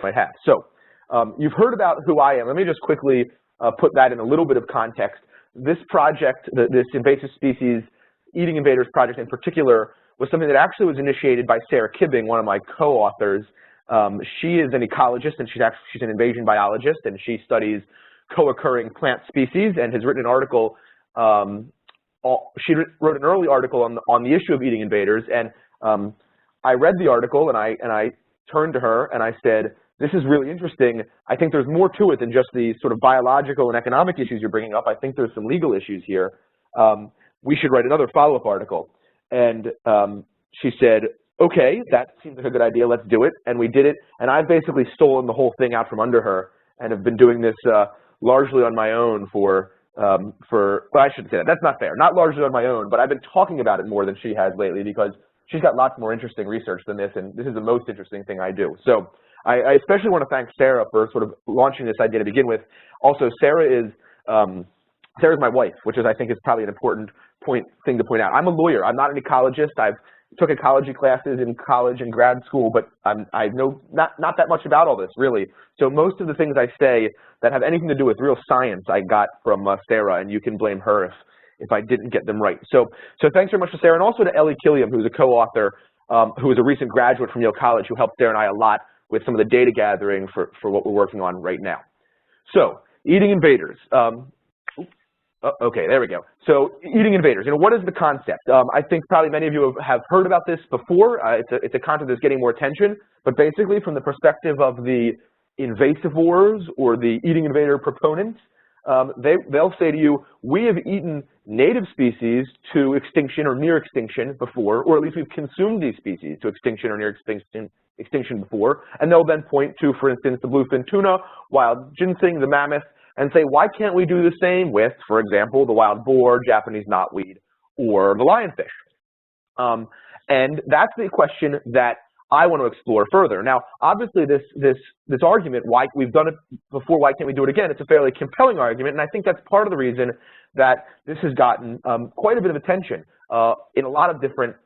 might have. So you've heard about who I am. Let me just quickly put that in a little bit of context. This project, this invasive species eating invaders project in particular, was something that actually was initiated by Sarah Kibbing, one of my co-authors. She is an ecologist, and she's an invasion biologist, and she studies co-occurring plant species and has written an article. She wrote an early article on the issue of eating invaders, and I read the article, and I turned to her and I said, this is really interesting. I think there's more to it than just the sort of biological and economic issues you're bringing up. I think there's some legal issues here. We should write another follow-up article. And she said, okay, that seems like a good idea, let's do it. And we did it, and I've basically stolen the whole thing out from under her and have been doing this largely on my own well, I shouldn't say that, that's not fair. Not largely on my own, but I've been talking about it more than she has lately because she's got lots more interesting research than this, and this is the most interesting thing I do. So I especially want to thank Sarah for sort of launching this idea to begin with. Also, Sarah's my wife, which is, I think, is probably an important thing to point out. I'm a lawyer. I'm not an ecologist. I've took ecology classes in college and grad school, but I know not that much about all this, really. So most of the things I say that have anything to do with real science I got from Sarah, and you can blame her if I didn't get them right. So thanks very much to Sarah, and also to Ellie Killiam, who's a co-author, who is a recent graduate from Yale College, who helped Sarah and I a lot with some of the data gathering for what we're working on right now. So, eating invaders. Okay, there we go. So, eating invaders. What is the concept? I think probably many of you have heard about this before. It's a concept that's getting more attention, but basically from the perspective of the invasivores or the eating invader proponents, they'll say to you, we have eaten native species to extinction or near extinction before, or at least we've consumed these species to extinction or near extinction before, and they'll then point to, for instance, the bluefin tuna, wild ginseng, the mammoth, and say, why can't we do the same with, for example, the wild boar, Japanese knotweed, or the lionfish? And that's the question that I want to explore further. Now, obviously, this argument, why we've done it before, why can't we do it again? It's a fairly compelling argument, and I think that's part of the reason that this has gotten quite a bit of attention in a lot of different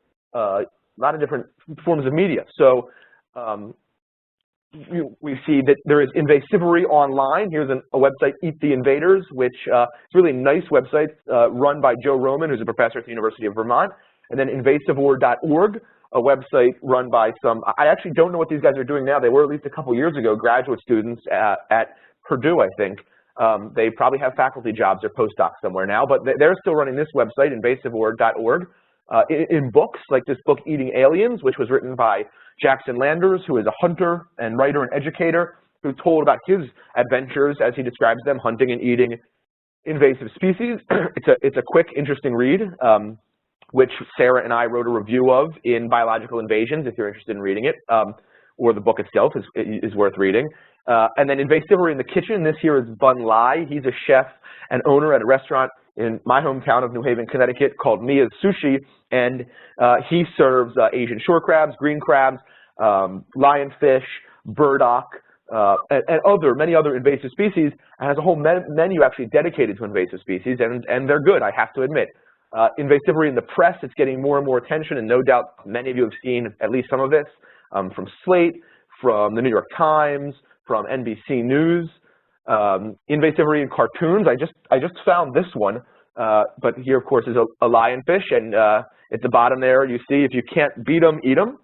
forms of media. So we see that there is Invasivory online. Here's a website, Eat the Invaders, which is a really nice website run by Joe Roman, who's a professor at the University of Vermont, and then invasivory.org, a website run by some, I actually don't know what these guys are doing now. They were at least a couple years ago graduate students at Purdue, I think. They probably have faculty jobs or postdocs somewhere now, but they're still running this website, invasivory.org. In books, like this book, Eating Aliens, which was written by Jackson Landers, who is a hunter and writer and educator, who told about his adventures, as he describes them, hunting and eating invasive species. It's a quick, interesting read, which Sarah and I wrote a review of in Biological Invasions, if you're interested in reading it, or the book itself is worth reading. And then Invasivory in the Kitchen, this here is Bun Lai. He's a chef and owner at a restaurant in my hometown of New Haven, Connecticut, called Mia's Sushi, and he serves Asian shore crabs, green crabs, lionfish, burdock, and many other invasive species, and has a whole menu actually dedicated to invasive species, and they're good, I have to admit. Invasivory in the press, it's getting more and more attention, and no doubt many of you have seen at least some of this from Slate, from the New York Times, from NBC News. Invasivory in cartoons, I just found this one, but here of course is a lionfish, and at the bottom there you see, if you can't beat them, eat them.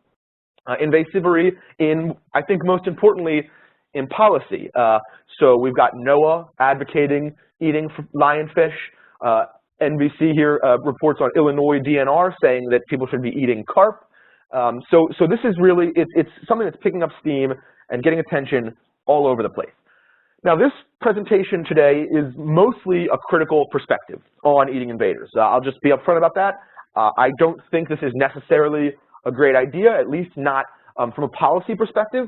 Invasivory in, I think most importantly, in policy. So we've got NOAA advocating eating lionfish. NBC here reports on Illinois DNR saying that people should be eating carp. So this is really, it's something that's picking up steam and getting attention all over the place. Now, this presentation today is mostly a critical perspective on eating invaders. I'll just be upfront about that. I don't think this is necessarily a great idea, at least not from a policy perspective,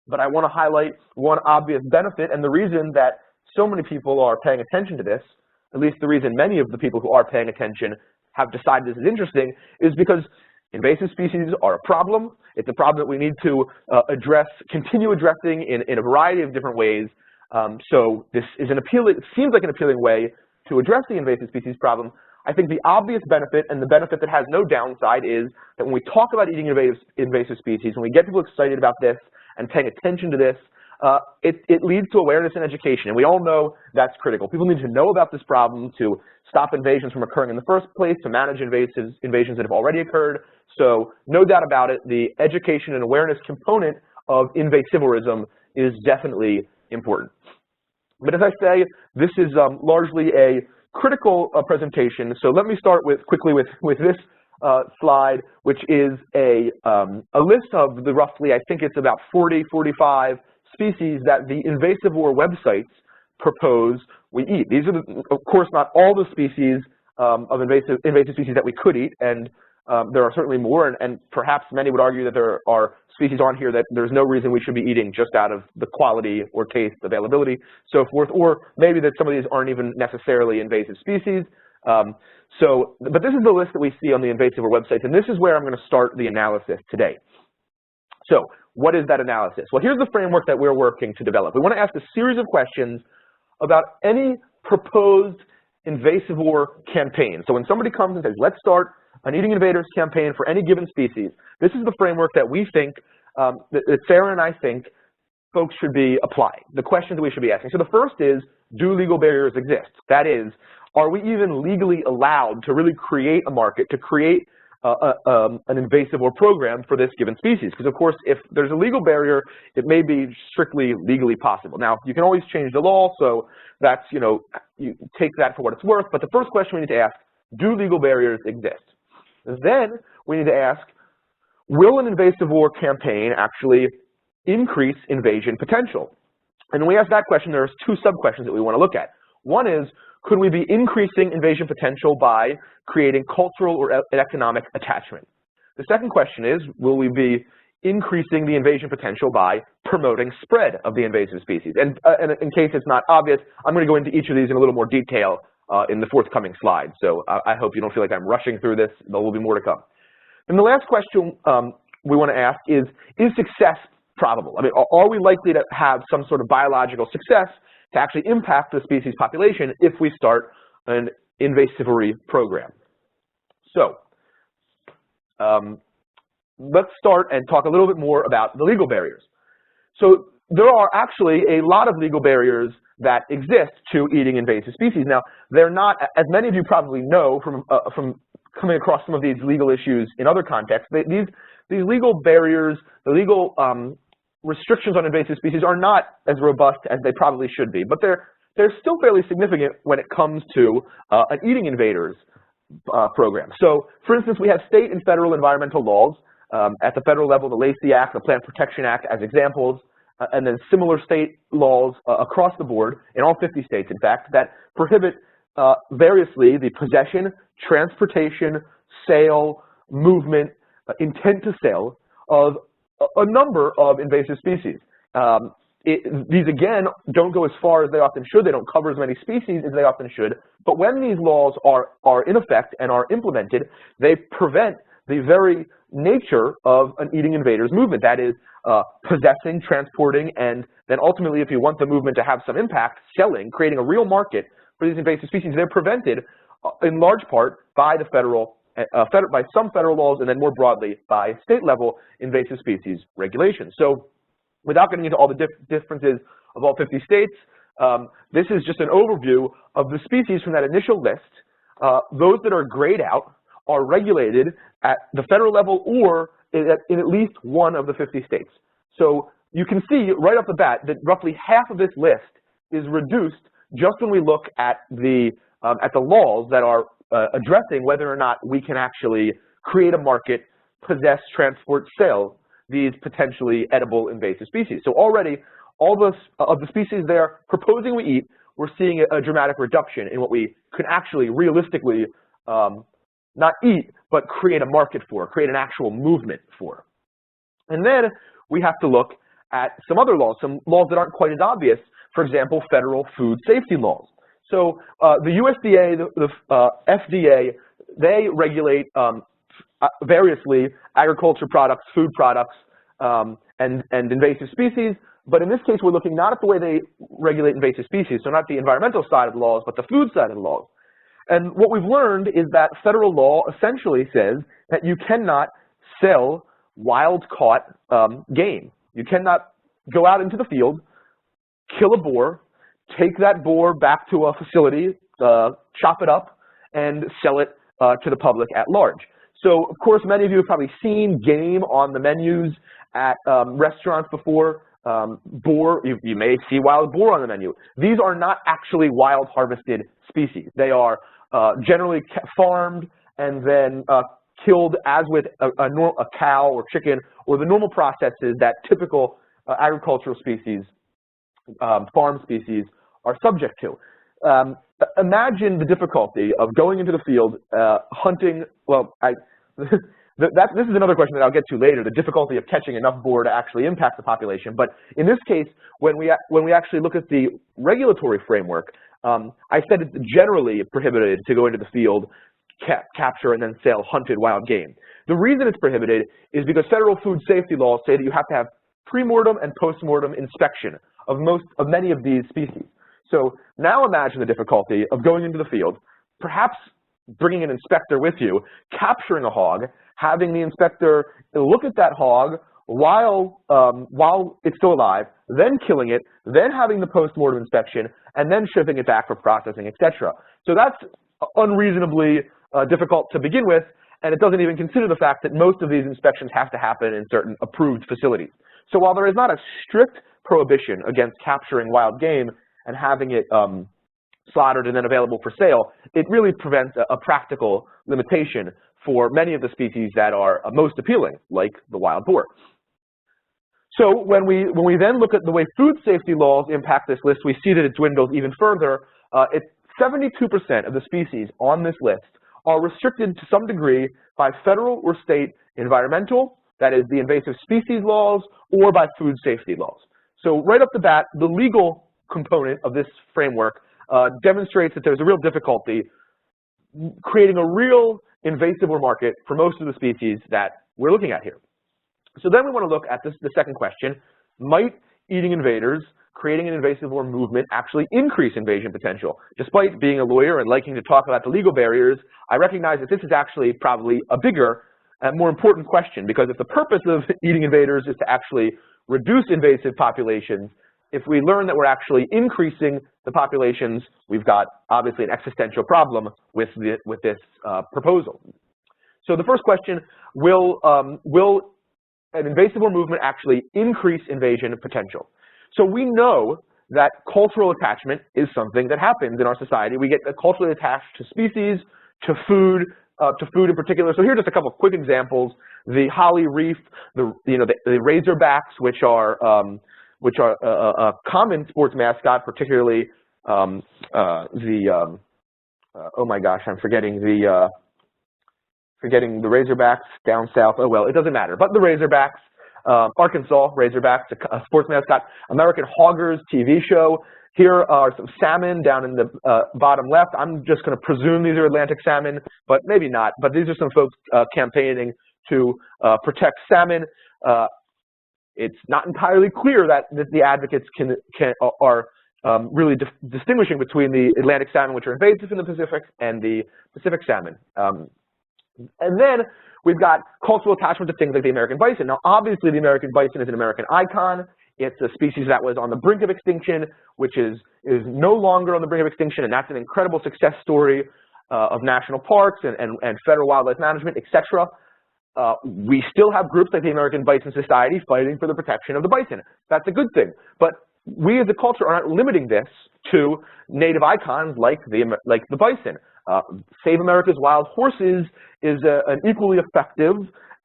but I want to highlight one obvious benefit, and the reason that so many people are paying attention to this, at least the reason many of the people who are paying attention have decided this is interesting, is because invasive species are a problem. It's a problem that we need to continue addressing in a variety of different ways. So this is it seems like an appealing way to address the invasive species problem. I think the obvious benefit, and the benefit that has no downside, is that when we talk about eating invasive species, when we get people excited about this, and paying attention to this, it leads to awareness and education, and we all know that's critical. People need to know about this problem to stop invasions from occurring in the first place, to manage invasions that have already occurred. So no doubt about it, the education and awareness component of invasivorism is definitely important. But as I say, this is largely a critical presentation, so let me start quickly with this slide, which is a list of the roughly, I think it's about 40, 45 species that the Invasivory websites propose we eat. These are, of course, not all the species of invasive species that we could eat, and there are certainly more, and perhaps many would argue that there are species on here that there's no reason we should be eating just out of the quality or taste, availability, so forth, or maybe that some of these aren't even necessarily invasive species. But this is the list that we see on the Invasivory websites, and this is where I'm going to start the analysis today. So what is that analysis? Well, here's the framework that we're working to develop. We want to ask a series of questions about any proposed invasivory campaign. So when somebody comes and says, let's start an Eating Invaders campaign for any given species, this is the framework that we think, that Sarah and I think folks should be applying, the questions that we should be asking. So the first is, do legal barriers exist? That is, are we even legally allowed to really create a market, to create an invasivory program for this given species? Because of course, if there's a legal barrier, it may be strictly legally possible. Now, you can always change the law, so that's, you take that for what it's worth. But the first question we need to ask, do legal barriers exist? Then we need to ask, will an invasivory campaign actually increase invasion potential? And when we ask that question, there's two sub-questions that we want to look at. One is, could we be increasing invasion potential by creating cultural or economic attachment? The second question is, will we be increasing the invasion potential by promoting spread of the invasive species? And in case it's not obvious, I'm going to go into each of these in a little more detail in the forthcoming slides. So I hope you don't feel like I'm rushing through this. There will be more to come. And the last question we want to ask is success probable? I mean, are we likely to have some sort of biological success to actually impact the species population if we start an invasivory program? So let's start and talk a little bit more about the legal barriers. So there are actually a lot of legal barriers that exist to eating invasive species. Now, they're not, as many of you probably know from coming across some of these legal issues in other contexts, these legal barriers, the legal restrictions on invasive species are not as robust as they probably should be, but they're still fairly significant when it comes to an Eating Invaders program. So, for instance, we have state and federal environmental laws. At the federal level, the Lacey Act, the Plant Protection Act as examples, and then similar state laws across the board, in all 50 states, in fact, that prohibit variously the possession, transportation, sale, movement, intent to sell of a number of invasive species. These, again, don't go as far as they often should. They don't cover as many species as they often should. But when these laws are in effect and are implemented, they prevent the very nature of an Eating Invaders movement. That is, possessing, transporting, and then ultimately, if you want the movement to have some impact, selling, creating a real market for these invasive species. They're prevented in large part by the by some federal laws, and then more broadly by state-level invasive species regulations. So, without getting into all the differences of all 50 states, this is just an overview of the species from that initial list. Those that are grayed out are regulated at the federal level or in at least one of the 50 states. So you can see right off the bat that roughly half of this list is reduced just when we look at the laws that are addressing whether or not we can actually create a market, possess, transport, sell these potentially edible invasive species. So already, all of the species they're proposing we eat, we're seeing a dramatic reduction in what we could actually realistically not eat, but create a market for, create an actual movement for. And then we have to look at some other laws, some laws that aren't quite as obvious. For example, federal food safety laws. So the USDA, the FDA, they regulate variously agriculture products, food products, and invasive species. But in this case, we're looking not at the way they regulate invasive species, so not the environmental side of the laws, but the food side of the laws. And what we've learned is that federal law essentially says that you cannot sell wild-caught game. You cannot go out into the field, kill a boar, take that boar back to a facility, chop it up, and sell it to the public at large. So, of course, many of you have probably seen game on the menus at restaurants before. Boar, you may see wild boar on the menu. These are not actually wild harvested species. They are generally farmed and then killed as with a cow or chicken, or the normal processes that typical agricultural species, farm species, are subject to. Imagine the difficulty of going into the field, hunting. Well, this is another question that I'll get to later, the difficulty of catching enough boar to actually impact the population. But in this case, when we actually look at the regulatory framework, I said it's generally prohibited to go into the field, capture, and then sell hunted wild game. The reason it's prohibited is because federal food safety laws say that you have to have pre-mortem and post-mortem inspection of many of these species. So now imagine the difficulty of going into the field, perhaps bringing an inspector with you, capturing a hog, having the inspector look at that hog while it's still alive, then killing it, then having the post-mortem inspection, and then shipping it back for processing, etc. So that's unreasonably difficult to begin with, and it doesn't even consider the fact that most of these inspections have to happen in certain approved facilities. So while there is not a strict prohibition against capturing wild game and having it slaughtered and then available for sale, it really prevents a practical limitation for many of the species that are most appealing, like the wild boar. So when we then look at the way food safety laws impact this list, we see that it dwindles even further. 72% of the species on this list are restricted to some degree by federal or state environmental, that is the invasive species laws, or by food safety laws. So right off the bat, the legal component of this framework demonstrates that there's a real difficulty creating a real invasive market for most of the species that we're looking at here. So then we want to look at the second question: might eating invaders, creating an invasive movement, actually increase invasion potential? Despite being a lawyer and liking to talk about the legal barriers, I recognize that this is actually probably a bigger and more important question, because if the purpose of eating invaders is to actually reduce invasive populations, if we learn that we're actually increasing the populations, we've got obviously an existential problem with this proposal. So the first question: will an invasive movement actually increase invasion potential? So we know that cultural attachment is something that happens in our society. We get culturally attached to species, to food in particular. So here are just a couple of quick examples: the holly reef, the razorbacks, which are a common sports mascot, particularly oh my gosh, I'm forgetting the Razorbacks down south. Oh well, it doesn't matter. But the Razorbacks, Arkansas Razorbacks, a sports mascot. American Hoggers TV show. Here are some salmon down in the bottom left. I'm just going to presume these are Atlantic salmon, but maybe not. But these are some folks campaigning to protect salmon. It's not entirely clear that the advocates are really distinguishing between the Atlantic salmon, which are invasive in the Pacific, and the Pacific salmon. And then we've got cultural attachment to things like the American bison. Now, obviously, the American bison is an American icon. It's a species that was on the brink of extinction, which is no longer on the brink of extinction, and that's an incredible success story of national parks and federal wildlife management, etc. We still have groups like the American Bison Society fighting for the protection of the bison. That's a good thing. But we as a culture are not limiting this to native icons like the bison. Save America's Wild Horses is an equally effective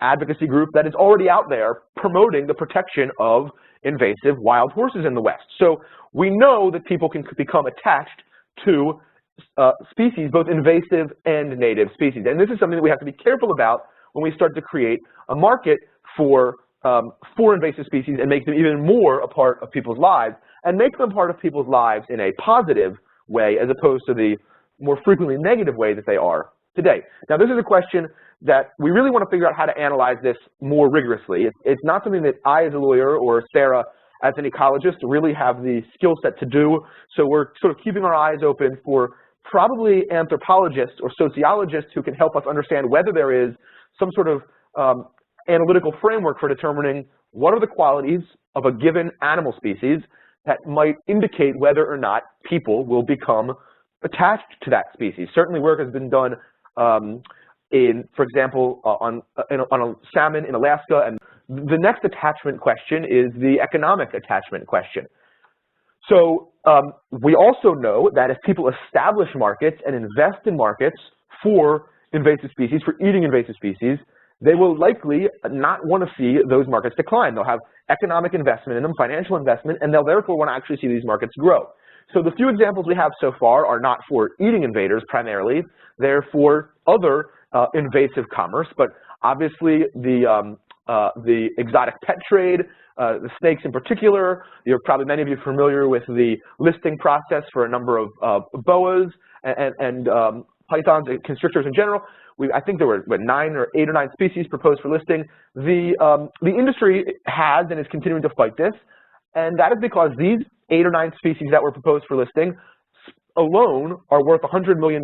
advocacy group that is already out there promoting the protection of invasive wild horses in the West. So we know that people can become attached to species, both invasive and native species. And this is something that we have to be careful about when we start to create a market for invasive species and make them even more a part of people's lives, and make them part of people's lives in a positive way as opposed to the more frequently negative way that they are today. Now, this is a question that we really want to figure out how to analyze this more rigorously. It's not something that I as a lawyer or Sarah as an ecologist really have the skill set to do, so we're sort of keeping our eyes open for probably anthropologists or sociologists who can help us understand whether there is some sort of analytical framework for determining what are the qualities of a given animal species that might indicate whether or not people will become attached to that species. Certainly work has been done for example, on a salmon in Alaska, and the next attachment question is the economic attachment question. So we also know that if people establish markets and invest in markets for invasive species, for eating invasive species, they will likely not want to see those markets decline. They'll have economic investment in them, financial investment, and they'll therefore want to actually see these markets grow. So the few examples we have so far are not for eating invaders primarily. They're for other invasive commerce, but obviously the exotic pet trade, the snakes in particular. Many of you are familiar with the listing process for a number of boas and pythons and constrictors in general. I think there were 8 or 9 species proposed for listing. The industry has and is continuing to fight this, and that is because these 8 or 9 species that were proposed for listing alone are worth $100 million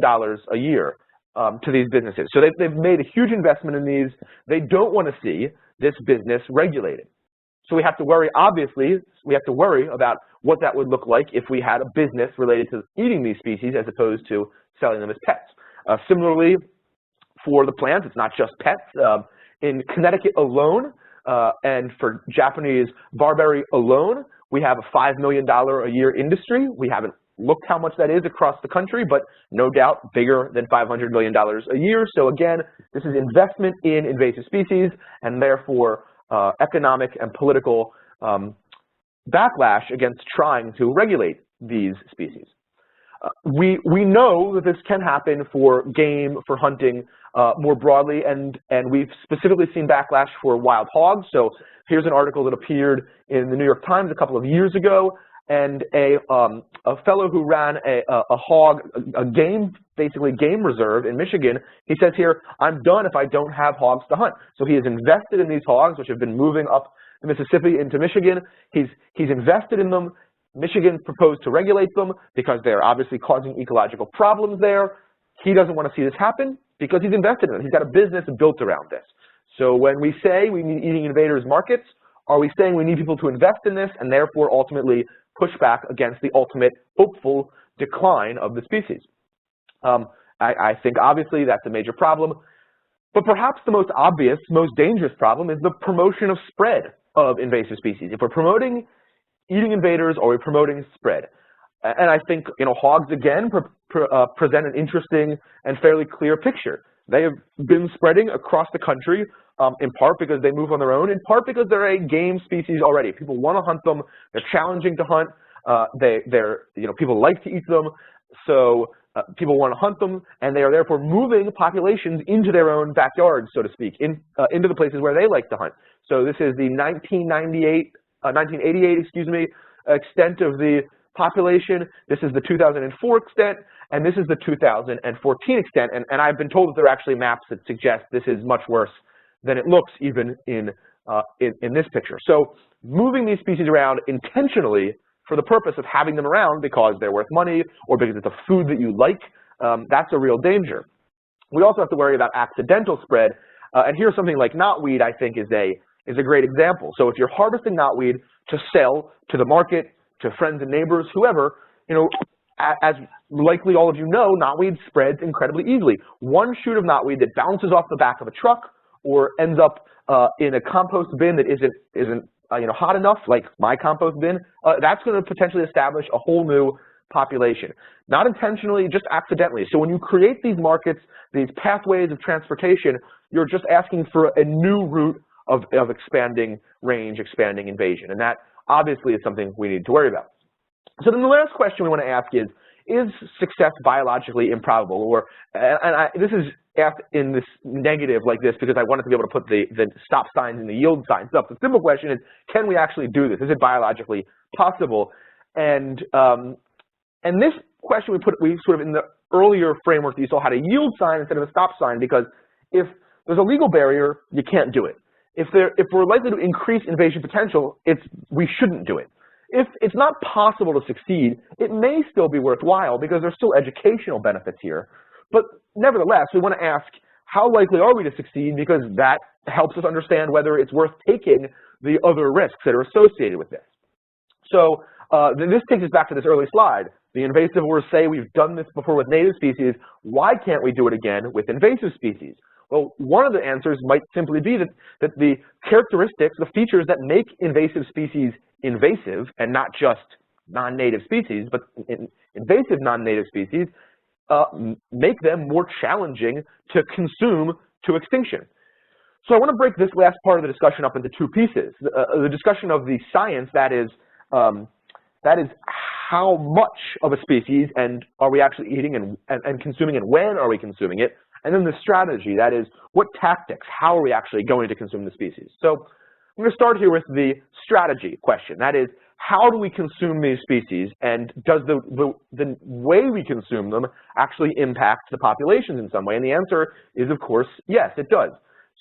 a year to these businesses. So they've made a huge investment in these. They don't want to see this business regulated. So we have to worry, obviously, we have to worry about what that would look like if we had a business related to eating these species as opposed to selling them as pets. Similarly, for the plants, it's not just pets. In Connecticut alone, and for Japanese barberry alone, we have a $5 million a year industry. We haven't looked how much that is across the country, but no doubt bigger than $500 million a year. So again, this is investment in invasive species, and therefore economic and political backlash against trying to regulate these species. We know that this can happen for game, for hunting more broadly, and we've specifically seen backlash for wild hogs. So here's an article that appeared in the New York Times a couple of years ago, and a fellow who ran a basically game reserve in Michigan, he says here, I'm done if I don't have hogs to hunt. So he has invested in these hogs, which have been moving up the Mississippi into Michigan. He's invested in them. Michigan proposed to regulate them because they're obviously causing ecological problems there. He doesn't want to see this happen because he's invested in it. He's got a business built around this. So when we say we need eating invaders markets, are we saying we need people to invest in this and therefore ultimately push back against the ultimate hopeful decline of the species? I think obviously that's a major problem, but perhaps the most obvious, most dangerous problem is the promotion of spread of invasive species. If we're promoting eating invaders, or we're promoting spread. And I think, hogs again present an interesting and fairly clear picture. They have been spreading across the country, in part because they move on their own, in part because they're a game species already. People want to hunt them. They're challenging to hunt. People like to eat them. So people want to hunt them, and they are therefore moving populations into their own backyards, so to speak, into the places where they like to hunt. So this is the 1988, extent of the population. This is the 2004 extent, and this is the 2014 extent. And I've been told that there are actually maps that suggest this is much worse than it looks even in this picture. So moving these species around intentionally for the purpose of having them around because they're worth money or because it's a food that you like, that's a real danger. We also have to worry about accidental spread. And here's something like knotweed, I think, is a great example. So if you're harvesting knotweed to sell to the market, to friends and neighbors, whoever, as likely all of you know, knotweed spreads incredibly easily. One shoot of knotweed that bounces off the back of a truck or ends up in a compost bin that isn't hot enough, like my compost bin, that's going to potentially establish a whole new population. Not intentionally, just accidentally. So when you create these markets, these pathways of transportation, you're just asking for a new route of expanding range, expanding invasion. And that obviously is something we need to worry about. So then the last question we want to ask is success biologically improbable? This is asked in this negative like this because I wanted to be able to put the stop signs and the yield signs up. The simple question is, can we actually do this? Is it biologically possible? And this question we sort of in the earlier framework that you saw had a yield sign instead of a stop sign, because if there's a legal barrier, you can't do it. If we're likely to increase invasion potential, we shouldn't do it. If it's not possible to succeed, it may still be worthwhile because there's still educational benefits here. But nevertheless, we want to ask, how likely are we to succeed, because that helps us understand whether it's worth taking the other risks that are associated with this. So this takes us back to this early slide. The invasivores say we've done this before with native species. Why can't we do it again with invasive species? Well, one of the answers might simply be that the characteristics, the features that make invasive species invasive, and not just non-native species, but invasive non-native species, make them more challenging to consume to extinction. So I want to break this last part of the discussion up into two pieces. The discussion of the science, that is how much of a species and are we actually eating and consuming, and when are we consuming it, and then the strategy, that is what tactics, how are we actually going to consume the species. So I'm going to start here with the strategy question, that is how do we consume these species, and does the way we consume them actually impact the populations in some way? And the answer is, of course, yes, it does.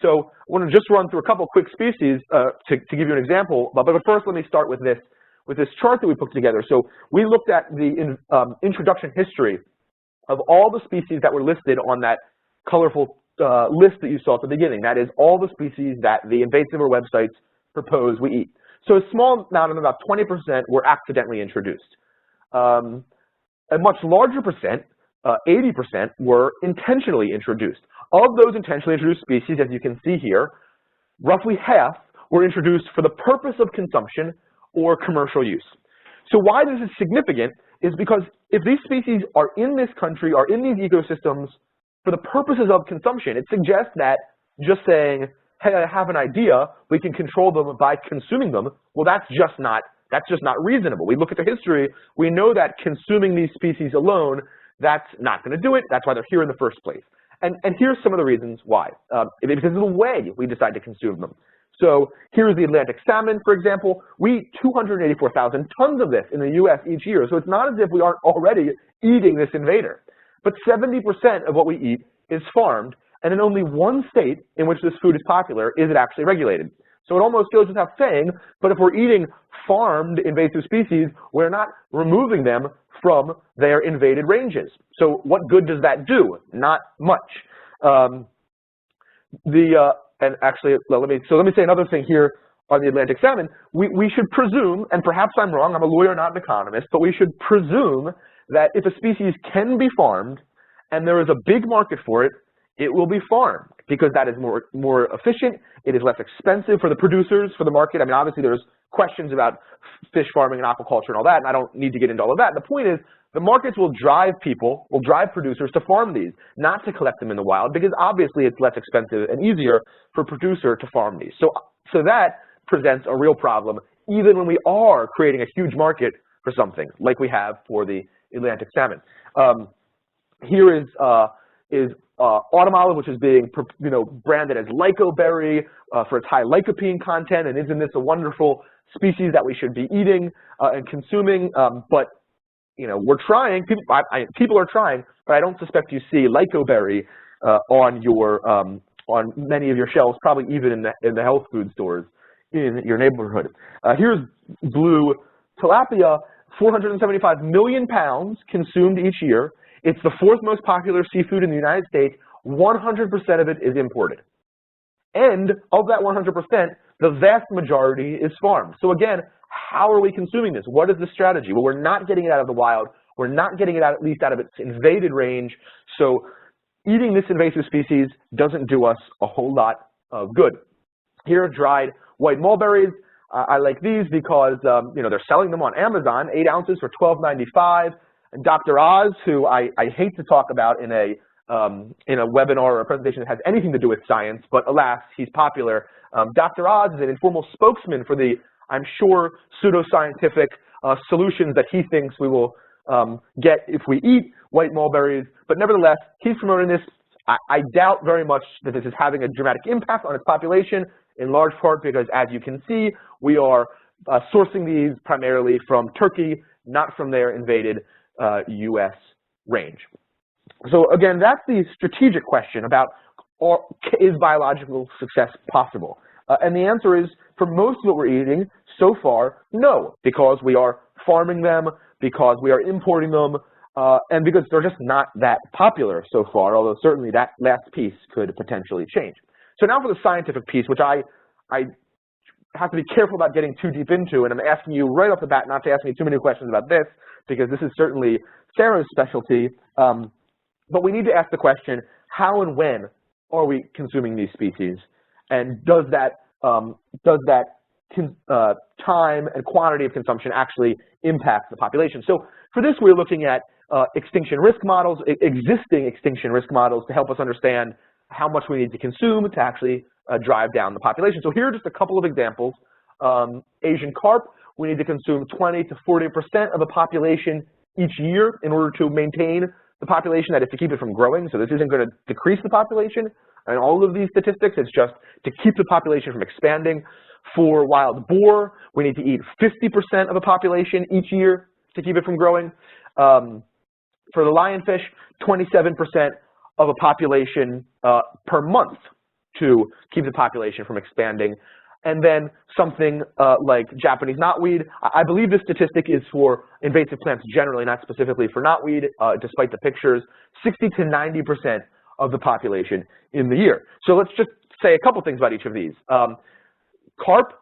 So I want to just run through a couple quick species to give you an example, but first let me start with this chart that we put together. So we looked at the introduction history of all the species that were listed on that colorful list that you saw at the beginning. That is all the species that the Invasivore websites propose we eat. So a small amount of about 20% were accidentally introduced. A much larger percent, 80%, were intentionally introduced. Of those intentionally introduced species, as you can see here, roughly half were introduced for the purpose of consumption or commercial use. So why this is significant is because if these species are in this country, are in these ecosystems for the purposes of consumption, it suggests that just saying, hey, I have an idea, we can control them by consuming them, well, that's just not reasonable. We look at the history, we know that consuming these species alone, that's not going to do it. That's why they're here in the first place. And here's some of the reasons why. Because of the way we decide to consume them. So here's the Atlantic salmon, for example. We eat 284,000 tons of this in the US each year. So it's not as if we aren't already eating this invader. But 70% of what we eat is farmed, and in only one state in which this food is popular is it actually regulated. So it almost goes without saying, but if we're eating farmed invasive species, we're not removing them from their invaded ranges. So what good does that do? Not much. And actually, well, let me say another thing here on the Atlantic salmon. We should presume, and perhaps I'm wrong, I'm a lawyer, not an economist, but we should presume that if a species can be farmed and there is a big market for it, it will be farmed because that is more efficient, it is less expensive for the producers, for the market. I mean, obviously there's questions about fish farming and aquaculture and all that, and I don't need to get into all of that. The point is, the markets will drive producers to farm these, not to collect them in the wild, because obviously it's less expensive and easier for a producer to farm these. So that presents a real problem, even when we are creating a huge market for something, like we have for the Atlantic salmon. Here is autumn olive, which is being branded as lycoberry for its high lycopene content, and isn't this a wonderful species that we should be eating and consuming? But we're trying. People are trying, but I don't suspect you see lycoberry on many of your shelves, probably even in the health food stores in your neighborhood. Here's blue tilapia, 475 million pounds consumed each year. It's the fourth most popular seafood in the United States. 100% of it is imported. And of that 100%, the vast majority is farmed. So again, how are we consuming this? What is the strategy? Well, we're not getting it out of the wild. We're not getting it out, at least out of its invaded range. So eating this invasive species doesn't do us a whole lot of good. Here are dried white mulberries. I like these because they're selling them on Amazon, 8 ounces for $12.95. And Dr. Oz, who I hate to talk about in a webinar or a presentation that has anything to do with science, but alas, he's popular. Dr. Oz is an informal spokesman for the, I'm sure, pseudoscientific solutions that he thinks we will get if we eat white mulberries. But nevertheless, he's promoting this. I doubt very much that this is having a dramatic impact on its population, in large part because, as you can see, we are sourcing these primarily from Turkey, not from their invaded US range. So again, that's the strategic question about is biological success possible? And the answer is, for most of what we're eating so far, no, because we are farming them, because we are importing them, and because they're just not that popular so far, although certainly that last piece could potentially change. So now for the scientific piece, which I have to be careful about getting too deep into, and I'm asking you right off the bat not to ask me too many questions about this, because this is certainly Sarah's specialty, but we need to ask the question, how and when are we consuming these species, and does that time and quantity of consumption actually impact the population? So for this, we're looking at extinction risk models, existing extinction risk models, to help us understand how much we need to consume to actually drive down the population. So here are just a couple of examples. Asian carp, we need to consume 20 to 40% of the population each year in order to maintain the population, that is to keep it from growing. So this isn't going to decrease the population and all of these statistics, it's just to keep the population from expanding. For wild boar, we need to eat 50% of the population each year to keep it from growing. For the lionfish, 27% of a population per month to keep the population from expanding. And then something like Japanese knotweed. I believe this statistic is for invasive plants generally, not specifically for knotweed, despite the pictures, 60 to 90% of the population in the year. So let's just say a couple things about each of these. Carp,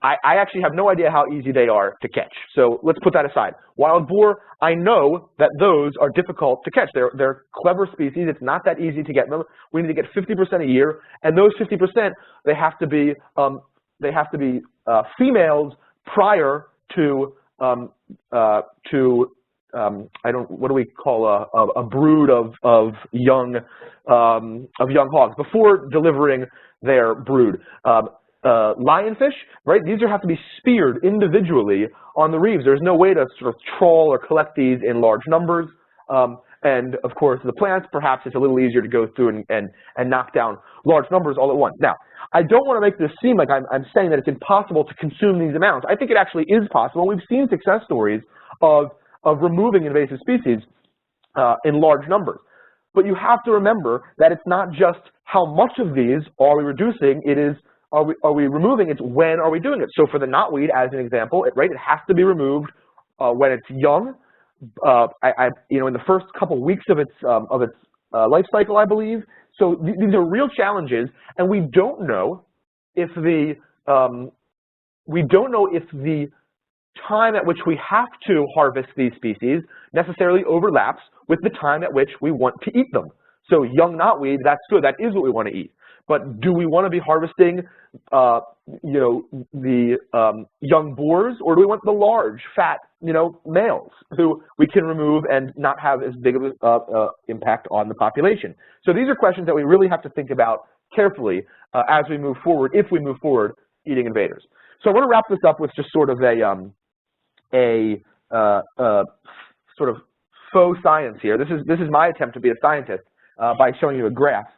I actually have no idea how easy they are to catch. So let's put that aside. Wild boar, I know that those are difficult to catch. They're clever species. It's not that easy to get them. We need to get 50% a year, and those 50%, they have to be females prior to what do we call a brood of young hogs before delivering their brood. Lionfish, right? These have to be speared individually on the reefs. There's no way to sort of trawl or collect these in large numbers. And of course, the plants, perhaps it's a little easier to go through and knock down large numbers all at once. Now, I don't want to make this seem like I'm saying that it's impossible to consume these amounts. I think it actually is possible. We've seen success stories of removing invasive species in large numbers. But you have to remember that it's not just how much of these are we reducing, it is are we removing it, when are we doing it? So for the knotweed, as an example, it has to be removed when it's young, in the first couple weeks of its life cycle, I believe. So these are real challenges, and we don't know if the time at which we have to harvest these species necessarily overlaps with the time at which we want to eat them. So young knotweed, that's good. That is what we want to eat. But do we want to be harvesting, the young boars, or do we want the large, fat, males who we can remove and not have as big of an impact on the population? So these are questions that we really have to think about carefully as we move forward, if we move forward eating invaders. So I want to wrap this up with just sort of a sort of faux science here. This is my attempt to be a scientist by showing you a graph.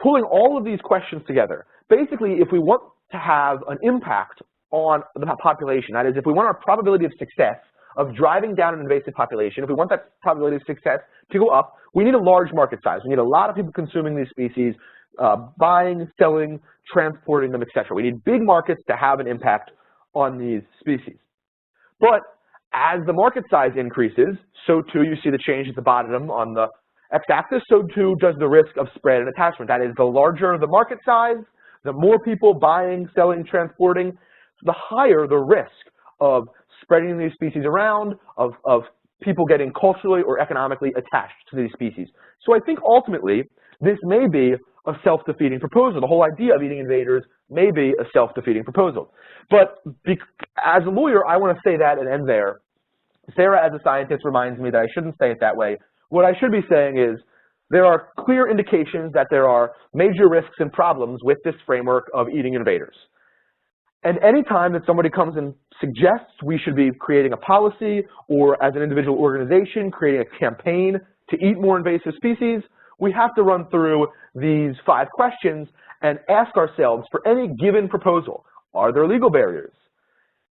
Pulling all of these questions together, basically, if we want to have an impact on the population, that is, if we want our probability of success of driving down an invasive population, if we want that probability of success to go up, we need a large market size. We need a lot of people consuming these species, buying, selling, transporting them, etc. We need big markets to have an impact on these species. But as the market size increases, so too you see the change at the bottom on the x-axis, so too does the risk of spread and attachment. That is, the larger the market size, the more people buying, selling, transporting, the higher the risk of spreading these species around, of people getting culturally or economically attached to these species. So I think ultimately, this may be a self-defeating proposal. The whole idea of eating invaders may be a self-defeating proposal. But as a lawyer, I want to say that and end there. Sarah, as a scientist, reminds me that I shouldn't say it that way. What I should be saying is there are clear indications that there are major risks and problems with this framework of eating invaders. And any time that somebody comes and suggests we should be creating a policy, or as an individual organization creating a campaign to eat more invasive species, we have to run through these 5 questions and ask ourselves, for any given proposal, are there legal barriers?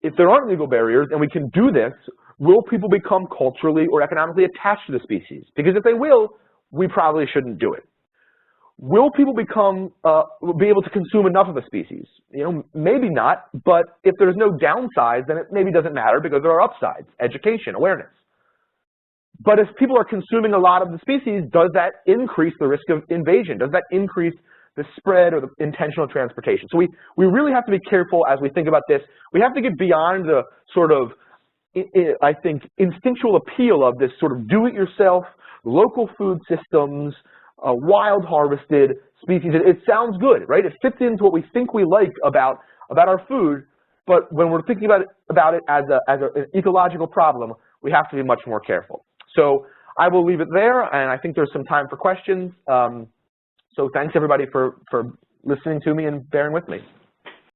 If there aren't legal barriers and we can do this, will people become culturally or economically attached to the species? Because if they will, we probably shouldn't do it. Will people be able to consume enough of a species? Maybe not, but if there's no downside, then it maybe doesn't matter because there are upsides, education, awareness. But if people are consuming a lot of the species, does that increase the risk of invasion? Does that increase the spread or the intentional transportation? So we really have to be careful as we think about this. We have to get beyond the sort of, I think, instinctual appeal of this sort of do-it-yourself, local food systems, wild harvested species. It sounds good, right? It fits into what we think we like about our food, but when we're thinking about it as an ecological problem, we have to be much more careful. So I will leave it there, and I think there's some time for questions. So thanks everybody for listening to me and bearing with me.